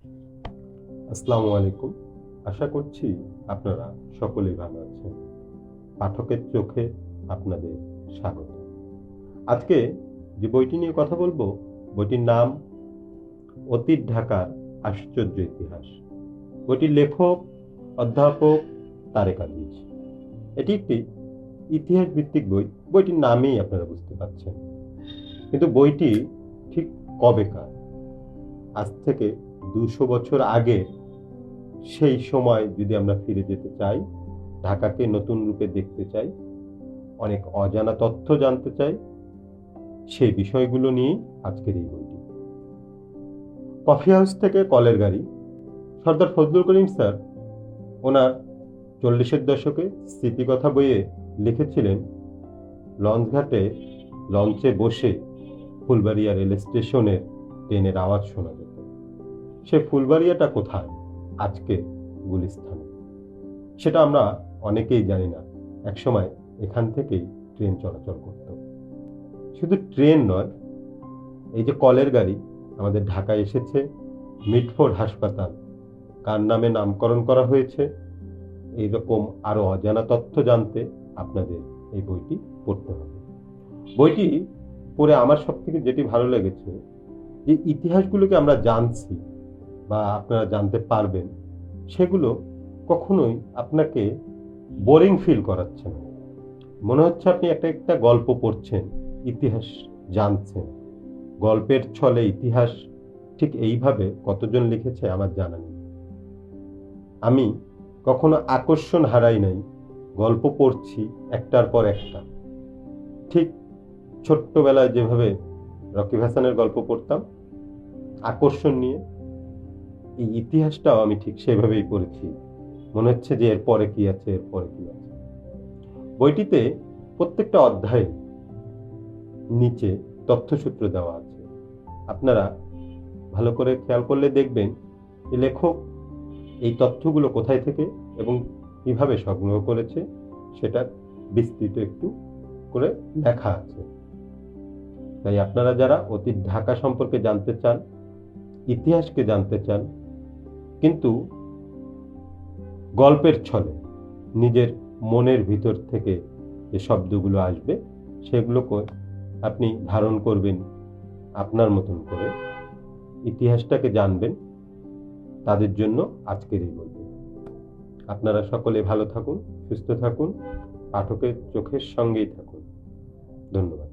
আসসালামু আলাইকুম। আশা করছি আপনারা সকলেই ভালো আছেন। পাঠকের চোখে আপনাদের স্বাগত। আজকে যে বইটি নিয়ে কথা বলবো, বইটির নাম অতীত ঢাকার আশ্চর্য ইতিহাস। বইটির লেখক অধ্যাপক তারেক আজিজ। এটি একটি ইতিহাস ভিত্তিক বই। বইটির নামেই আপনারা বুঝতে পারছেন। কিন্তু বইটি ঠিক কবেকার? আজ থেকে ২০০ বছর আগে সেই সময় যদি আমরা ফিরে যেতে চাই, ঢাকাকে নতুন রূপে দেখতে চাই, অনেক অজানা তথ্য জানতে চাই, সেই বিষয়গুলো নিয়েই আজকের এই বইটি। কফি হাউস থেকে কলের গাড়ি। সর্দার ফজলুল করিম স্যার ওনার ৪০-এর দশকে স্মৃতিকথা বইয়ে লিখেছিলেন, লঞ্চঘাটে লঞ্চে বসে ফুলবাড়িয়া রেল স্টেশনের ট্রেনের আওয়াজ শোনা যেত। সে ফুলবাড়িয়াটা কোথায়? আজকে গুলিস্তানে। সেটা আমরা অনেকেই জানি না। একসময় এখান থেকেই ট্রেন চলাচল করত। শুধু ট্রেন নয়, এই যে কলের গাড়ি আমাদের ঢাকায় এসেছে, মিটফোর্ড হাসপাতাল কার নামে নামকরণ করা হয়েছে, এইরকম আরো অজানা তথ্য জানতে আপনাদের এই বইটি পড়তে হবে। বইটি পড়ে আমার সব থেকে যেটি ভালো লেগেছে, যে ইতিহাসগুলোকে আমরা জানছি বা আপনারা জানতে পারবেন, সেগুলো কখনোই আপনাকে বোরিং ফিল করাচ্ছে না। মনে হচ্ছে আপনি একটা গল্প পড়ছেন, ইতিহাস জানছেন। গল্পের ছলে ইতিহাস ঠিক এইভাবে কতজন লিখেছে আমার জানা নেই। আমি কখনো আকর্ষণ হারাই নাই। গল্প পড়ছি একটার পর একটা। ঠিক ছোট্টবেলায় যেভাবে রকিব হাসানের গল্প পড়তাম আকর্ষণ নিয়ে, এই ইতিহাসটাও আমি ঠিক সেভাবেই পড়েছি। মনে হচ্ছে যে এরপরে কি আছে, এরপরে কি আছে। বইটিতে প্রত্যেকটা অধ্যায়ে নিচে তথ্যসূত্র দেওয়া আছে। আপনারা ভালো করে খেয়াল করলে দেখবেন যে লেখক এই তথ্যগুলো কোথায় থেকে এবং কিভাবে সংগ্রহ করেছে সেটা বিস্তৃত একটু করে লেখা আছে। তাই আপনারা যারা অতীত ঢাকা সম্পর্কে জানতে চান, ইতিহাসকে জানতে চান, কিন্তু গল্পের ছলে নিজের মনের ভিতর থেকে যে শব্দগুলো আসবে সেগুলোকে আপনি ধারণ করবেন আপনার মতন করে, ইতিহাসটাকে জানবেন, তাদের জন্য আজকের এই বইটি। আপনারা সকলে ভালো থাকুন, সুস্থ থাকুন, পাঠকের চোখের সঙ্গেই থাকুন। ধন্যবাদ।